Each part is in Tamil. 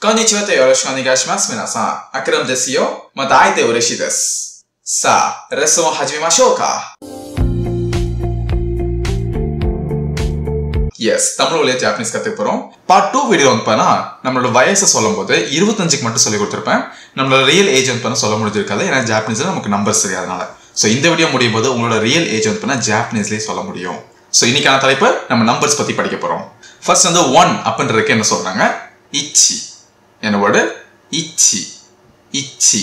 こんにちはとよろしくお願いします。皆さん、アクラムですよ。また会えて嬉しいです。さあ、レッスンを始めましょうか。Yes, தமிழ் வழியா ஜாப்பனீஸ் கத்துக்க போறோம். பார்ட் 2 வீடியோ வந்து பாத்தீங்கன்னா நம்மளோட வயசை சொல்லும்போது 25க்கு மட்டும் சொல்லி கொடுத்திருப்பேன். நம்மளோட ரியல் ஏஜ் வந்து பாத்தீங்கன்னா சொல்ல முடிஞ்சிருக்காது. ஏன்னா ஜாப்பனீஸ்ல நமக்கு நம்பர்ஸ் தெரியாதனால. சோ இந்த வீடியோ முடியும் போது உங்களோட ரியல் ஏஜ் வந்து பாத்தீங்கன்னா ஜாப்பனீஸ்லயே சொல்ல முடியும். சோ இன்னைக்கான தலைப்பு நம்ம நம்பர்ஸ் பத்தி படிக்க போறோம். ஃபர்ஸ்ட் வந்து 1 அப்படின்றதுக்கு என்ன சொல்றாங்க? இச்சி. என்ன வேர்டு? இச்சி. இச்சி.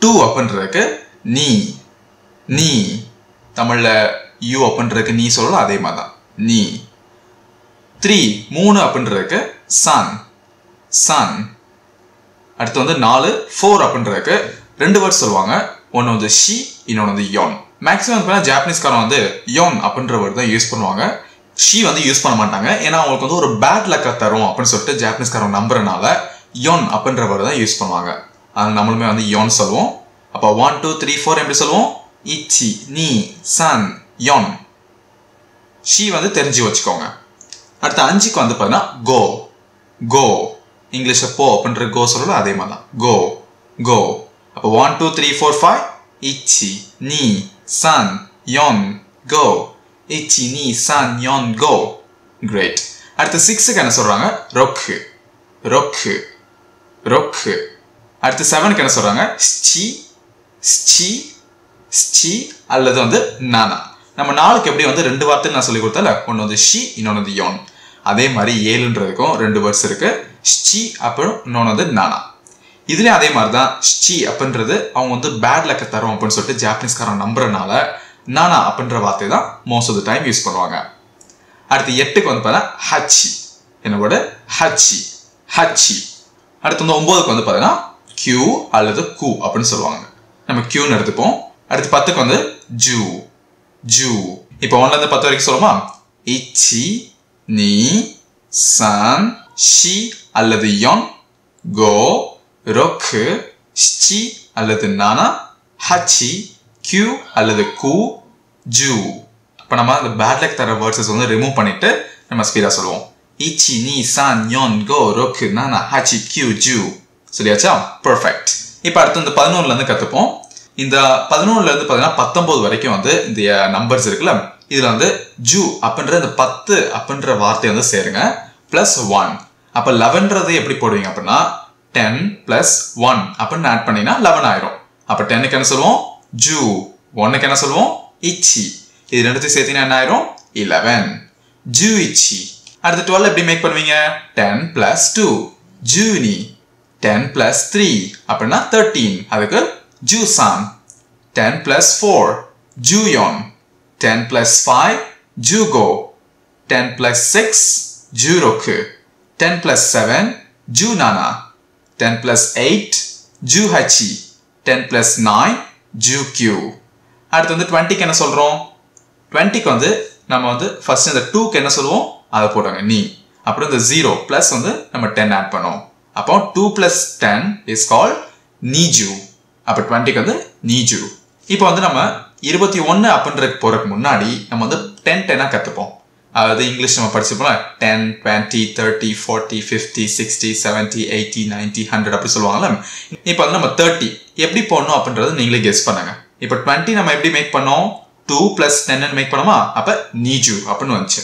2 அப்படின்றதுக்கு நீ. நீ. தமிழ்ல யூ அப்படின்றதுக்கு நீ சொல்லலாம் அதே மாதிரி தான். நீ. 3 அப்படின்றதுக்கு சன். சன். அடுத்து வந்து 4 4 அப்படின்றதுக்கு ரெண்டு வேர்ட்ஸ் சொல்லுவாங்க. ஒன்னு வந்து ஷி, இன்னொன்னு வந்து யோன். மேக்ஸிமம் ஜாப்பனீஸ்காரன் வந்து யோன் அப்படின்ற வேர்ட் தான் யூஸ் பண்ணுவாங்க. ஷி வந்து யூஸ் பண்ண மாட்டாங்க. ஏன்னா அவங்களுக்கு வந்து ஒரு பேட் லக்க தரும் அப்படின்னு சொல்லிட்டு ஜாப்பனீஸ்காரன் நம்புறனால யோன் அப்படின்ற வேர்ட் தான் யூஸ் பண்ணுவாங்க. அதனால நம்மளுமே வந்து யோன் சொல்லுவோம். அப்ப 1 2 3 4 எப்படி சொல்லுவோம்? இச்சி, நீ, சன், யோன். ஷி வந்து தெரிஞ்சு வச்சுக்கோங்க. அடுத்த 5க்கு வந்து பாத்தீங்கன்னா கோ. கோ. இங்கிலீஷ்ல போ அப்படின்ற கோ சொல்லலாம் அதே மாதிரி தான். கோ. கோ. அப்ப 1 2 3 4 5 இச்சி, நீ, சன், யோன், கோ. இச்சி, நீ, சன், யோன், கோ. கிரேட். அடுத்த 6க்கு என்ன சொல்றாங்க? ரொக்கு. ரொக்கு. ரொக்கு. அடுத்து 7க்கு என்ன சொல்றாங்க? ஸ்சி. ஸ்சி. ஸ்சி அல்லது வந்து நானா. நம்ம 4க்கு எப்படி வந்து ரெண்டு வார்த்தை நான் சொல்லி கொடுத்தல, ஒன்னு வந்து ஷி, இன்னொன்னு வந்து யோன். அதே மாதிரி 7ன்றதுக்கும் ரெண்டு வேர்ட்ஸ் இருக்கு. ஸ்சி அப்புறம் இன்னொன்னு வந்து நானா. இதுலயும் அதே மாதிரி தான். ஸ்சி அப்படின்றது அவங்க வந்து பேட் லக்க தரும் அப்படின்னு சொல்லிட்டு ஜாப்பனீஸ்காரன் நம்புறனால நானா அப்படின்ற வார்த்தை தான் most of the time use பண்ணுவாங்க. அடுத்து 8க்கு வந்து பார்த்தா ஹச்சி. என்ன வேர்டு? ஹச்சி. ஹச்சி. அடுத்து வந்து 9க்கு வந்து பார்த்தீங்கன்னா கியூ அல்லது கு அப்படின்னு சொல்லுவாங்க. நம்ம கியூன்னு எடுத்துப்போம். அடுத்து 10க்கு வந்து ஜூ. ஜூ. இப்போ 1ல இருந்து 10 வரைக்கும் சொல்லுமா? இச்சி, நீ, சன், ஷி அல்லது யோன், கோ, ரொக்கு, ஸ்சி அல்லது நானா, ஹச்சி, கியூ அல்லது கு, ஜூ. இப்போ நம்ம அந்த பேட் லக் தர வேர்ட்ஸஸ் வந்து ரிமூவ் பண்ணிட்டு நம்ம ஸ்பீடா சொல்லுவோம். இச்சி, நீ, சன், யோன், கோ, ரொக்கு, நானா, ஹச்சி, கியூ, ஜூ. சரியாச்சா? பெர்ஃபெக்ட். இப்போ அடுத்து இந்த 11ல இருந்து கத்துப்போம். இந்த 11ல இருந்து பாத்தீங்கன்னா 19 வரைக்கும் வந்து இந்த நம்பர்ஸ் இருக்குல்ல, இதுல வந்து ஜூ அப்படின்ற இந்த 10 அப்படின்ற வார்த்தை வந்து சேருங்க. பிளஸ் 1. அப்ப 11ன்றது எப்படி போடுவீங்க அப்படின்னா 10 பிளஸ் 1 அப்படின்னு ஆட் பண்ணீங்கன்னா 11 ஆயிரும். அப்ப 10க்கு என்ன சொல்லுவோம்? ஜூ. 1க்கு என்ன சொல்லுவோம்? இச்சி. இது ரெண்டுத்தையும் சேர்த்தீங்கன்னா என்ன ஆயிரும்? 11. ஜூ இச்சி. அடுத்து 12 எப்படி மேக் பண்ணுவீங்க? 10 பிளஸ் 2 ஜூனி. 10 பிளஸ் 3 அப்படின்னா 13. அதுக்கு ஜூசான். 10 plus 4 ஜூயோன். 10 plus 5 ஜூகோ. 10 plus 6 ஜூரோக்கு. 10 plus 7 ஜூனானா. 10 plus 8 ஜூஹச்சி. 10 plus 9 ஜூக்யூ. அடுத்து வந்து 20க்கு என்ன சொல்றோம்? 20க்கு வந்து நம்ம வந்து ஃபர்ஸ்ட் இந்த 2க்கு என்ன சொல்லுவோம்? அதை போடுங்க நீ. அப்புறம் இந்த 0 பிளஸ் வந்து நம்ம 10 ஆட் பண்ணுவோம். அப்போ 2 plus 10 is called நீஜூ. அப்ப 20க்கு வந்து நீஜூ. இப்போ வந்து நம்ம 21 அப்படின்றதுக்கு போறதுக்கு முன்னாடி நம்ம வந்து 10 10 கத்துப்போம். அதாவது இங்கிலீஷ் நம்ம படிச்சுப்போம் 10 20 30 40 50 60 70 80 90 100 அப்படி சொல்லுவாங்கல்ல. இப்போ வந்து நம்ம 30 எப்படி போடணும் அப்படின்றது நீங்களே கெஸ் பண்ணுங்க. இப்போ 20 நம்ம எப்படி மேக் பண்ணோம்? 2 plus 10 மேக் பண்ணோமா? அப்ப நீஜூ அப்படின்னு வந்துச்சு.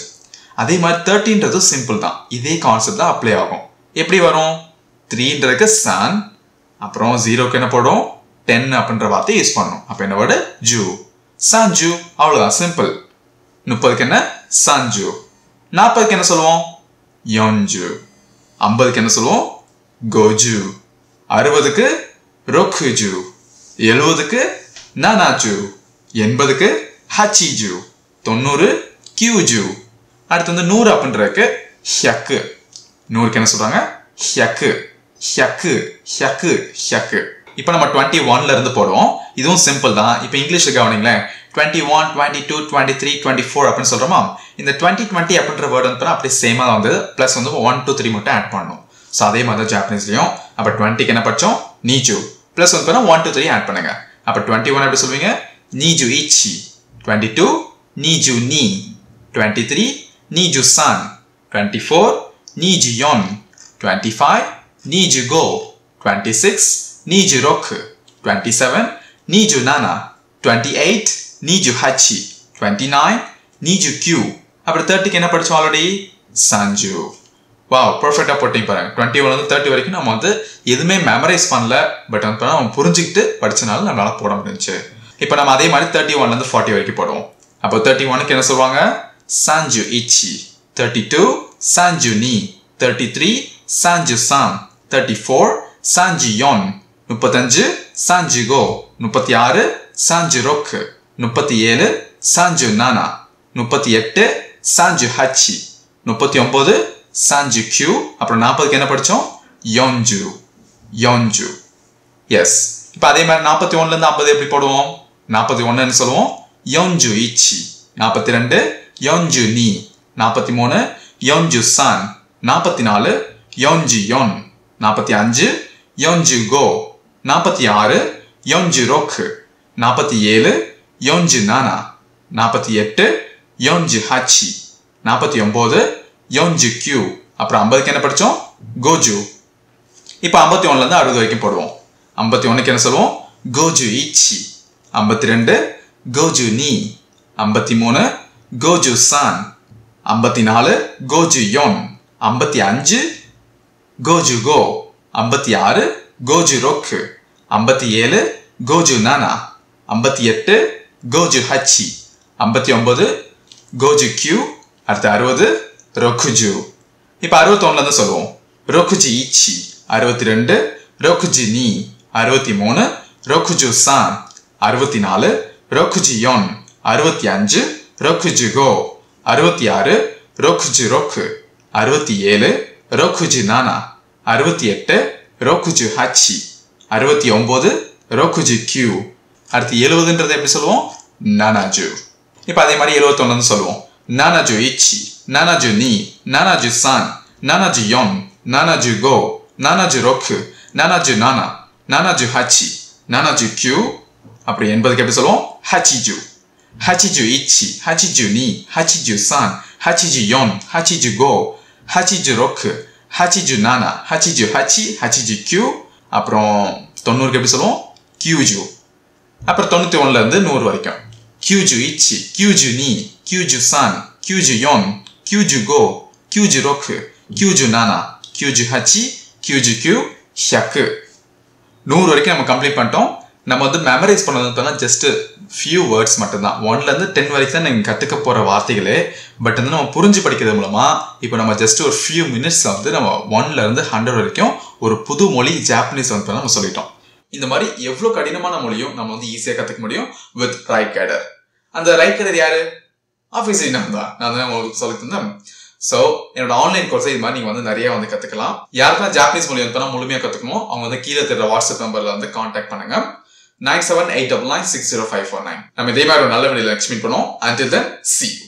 அதே மாதிரி 30ன்றது சிம்பிள் தான். இதே கான்செப்ட் தான் அப்ளை ஆகும். எப்படி வரும்? 3ன்றதுக்கு சன், அப்புறம் 0க்கு என்ன போடும்? 10 அப்படின்ற வார்த்தை யூஸ் பண்ணணும். அப்ப என்ன வேர்டு? ஜூ. சன்ஜூ. அவ்வளவுதான், சிம்பிள். 30க்கு என்ன? சன்ஜூ. 40க்கு என்ன சொல்லுவோம்? யோன்ஜூ. 50க்கு என்ன சொல்லுவோம்? கோஜூ. 60க்கு ரொக்குஜூ. 70க்கு நானாஜூ. 80க்கு ஹச்சிஜூ. 90 கியூஜூ. அடுத்து வந்து 100 அப்படின்றதுக்கு ஹ்யக்கு. 100க்கு என்ன சொல்றாங்க? ஹ்யக்கு. ஹ்யக்கு. ஹ்யக்கு. ஹ்யக்கு. இப்போ நம்ம 21ல இருந்து போடுவோம். இதுவும் சிம்பிள் தான். இப்போ இங்கிலீஷ்ல கவனிங்களேன். 21 22 23 24 அப்படின்னு சொல்றோமா? இந்த 20 அப்படின்ற வேர்ட் வந்து அப்படியே சேமா தான் வந்து பிளஸ் வந்து 1 2 3 மட்டும் ஆட் பண்ணணும். ஸோ அதே மாதிரி தான் ஜாப்பனீஸ்லயும். அப்ப 20க்கு என்ன படிச்சோம்? நீஜூ. பிளஸ் வந்து 1 2 3 ஆட் பண்ணுங்க. அப்ப 21 எப்படி சொல்லுவீங்க? நீஜூ இச்சி. 22 நீஜூ நீ. 23 நீஜூ சன். 24 நீஜூ யோன். 25 25 26 26 27 27 28 28 29 29 அப்புறம் 30க்கு என்ன படிச்சோம் ஆல்ரெடி சஞ்சு. வாவ், பெர்ஃபெக்ட்டா போட்டீங்க பாருங்க. 21 ல 30 வரைக்கும் நம்ம வந்து எதுவுமே மெமரைஸ் பண்ணல, பட் வந்து நம்ம புரிஞ்சுக்கிட்டு படிச்சனால நம்மளால போட முடிஞ்சுச்சு. இப்போ நம்ம அதே மாதிரி 31 ல இருந்து 40 வரைக்கும் போடுவோம். அப்போ 31க்கு என்ன சொல்லுவாங்க சஞ்சு இச்சி, 32 சஞ்சு நீ, 33 சஞ்சு சான், 34 சஞ்சு யோன், 35 சஞ்சு கோ, 36 சஞ்சு ரோக்கு, 37 சஞ்சு நானா, 38 சஞ்சு ஹச்சி, 39 சஞ்சு கியூ. அப்புறம் 40க்கு என்ன படிச்சோம் யோன்ஜு யோன்ஜு. எஸ், இப்போ அதே மாதிரி 41ல இருந்து 50 எப்படி போடுவோம்? 41 என்ன சொல்லுவோம் யோன்ஜு இச்சி, 42 யோன்ஜு நீ, 43 யோன்ஜு சான், 44 யோன்ஜு யோன், 45 யோன்ஜு கோ, 46 யோன்ஜு ரோக்கு, 47 யோன்ஜு நானா, 48 யோன்ஜு ஹச்சி, 49 யோன்ஜு கியூ. அப்புறம் 50க்கு என்ன படிச்சோம் கோஜு. இப்போ 51ல இருந்து 60 வரைக்கும் போடுவோம். 51க்கு என்ன சொல்லுவோம் கோஜு இச்சி, 52 கோஜு நீ, 53 கோஜு சான், 54 கோஜு யோன், 55 கோஜு கோ, 56 கோஜு ரோக்கு, 57 கோஜு நானா, 58 கோஜு ஹச்சி, 59 கோஜு கியூ. அடுத்து 60 ரோக்குஜு. இப்போ 61ல இருந்து சொல்லுவோம் ரோக்குஜி இச்சி, 62 ரோக்குஜி நீ, 63 ரோக்குஜு சான், 64 ரோக்குஜி யோன், 65 ரோக்குஜு கோ, 66 ரோக்குஜு ரோக்கு, 67 ரோக்குஜு நானா, 68 ரோக்குஜு ஹச்சி, 69 ரோக்குஜு கியூ. அடுத்து 70ன்றது எப்படி சொல்லுவோம் நானாஜு. இப்போ அதே மாதிரி 71ல இருந்து சொல்லுவோம் நானாஜு இச்சி, நானாஜு நீ, நானாஜு சான், நானாஜு யோன், நானாஜு கோ, நானாஜு ரோக்கு, நானாஜு நானா, நானாஜு ஹச்சி, நானாஜு கியூ. அப்புறம் 80க்கு எப்படி சொல்லுவோம் ஹச்சிஜு, ஹச்சிஜு இச்சி, ஹச்சிஜு நீ, ஹச்சிஜு சான், ஹச்சிஜு யோன், ஹச்சிஜு கோ, ஹச்சிஜு ரோக்கு, ஹச்சிஜு நானா, ஹச்சிஜு ஹச்சி, ஹச்சிஜு கியூ. அப்புறம் 90க்கு எப்படி சொல்லுவோம் கியூஜு. அப்புறம் 91ல இருந்து 100 வரைக்கும் கியூஜு இச்சி, கியூஜு நீ, கியூஜு சான், கியூஜு யோன், கியூஜு கோ, கியூஜு ரோக்கு, கியூஜு நானா, கியூஜு ஹச்சி, கியூஜு கியூ, 100. 100 வரைக்கும் நம்ம கம்ப்ளீட் பண்ணிட்டோம். நம்ம வந்து மெமரைஸ் பண்ணது ஜஸ்ட் ஃபியூ வேர்ட்ஸ் மட்டும்தான். 1ல இருந்து 10 வரைக்கும் தான் நீங்கள் கற்றுக்க போகிற வார்த்தைகளே. பட் வந்து நம்ம புரிஞ்சு படிக்கிறது மூலமா இப்போ நம்ம ஜஸ்ட் ஒரு ஃபியூ மினிட்ஸ்ல வந்து நம்ம 1ல இருந்து 100 வரைக்கும் ஒரு புது மொழி ஜாப்பனீஸ் வந்து நம்ம சொல்லிட்டோம். இந்த மாதிரி எவ்வளவு கடினமான மொழியும் நம்ம வந்து ஈஸியா கத்துக்க முடியும் வித் ரைட் கைடர். அந்த ரைட் கைடர் யாரு? ஆப்வியஸ்லி நான் தான் உங்களுக்கு சொல்லி தந்தேன். ஸோ என்னோட ஆன்லைன் கோர்ஸை இது மாதிரி நீங்க வந்து நிறைய வந்து கத்துக்கலாம். யாருக்கெல்லாம் ஜாப்பனீஸ் மொழி வந்து முழுமையா கத்துக்கணும் அவங்க வந்து கீழே தெரியுற வாட்ஸ்அப் நம்பர்ல வந்து கான்டாக்ட் பண்ணுங்க. 9789960549. நம்ம இதே மாதிரி ஒரு நல்ல வீடியோல எக்ஸ்பிளைன் பண்ணுவோம். Until then, see you.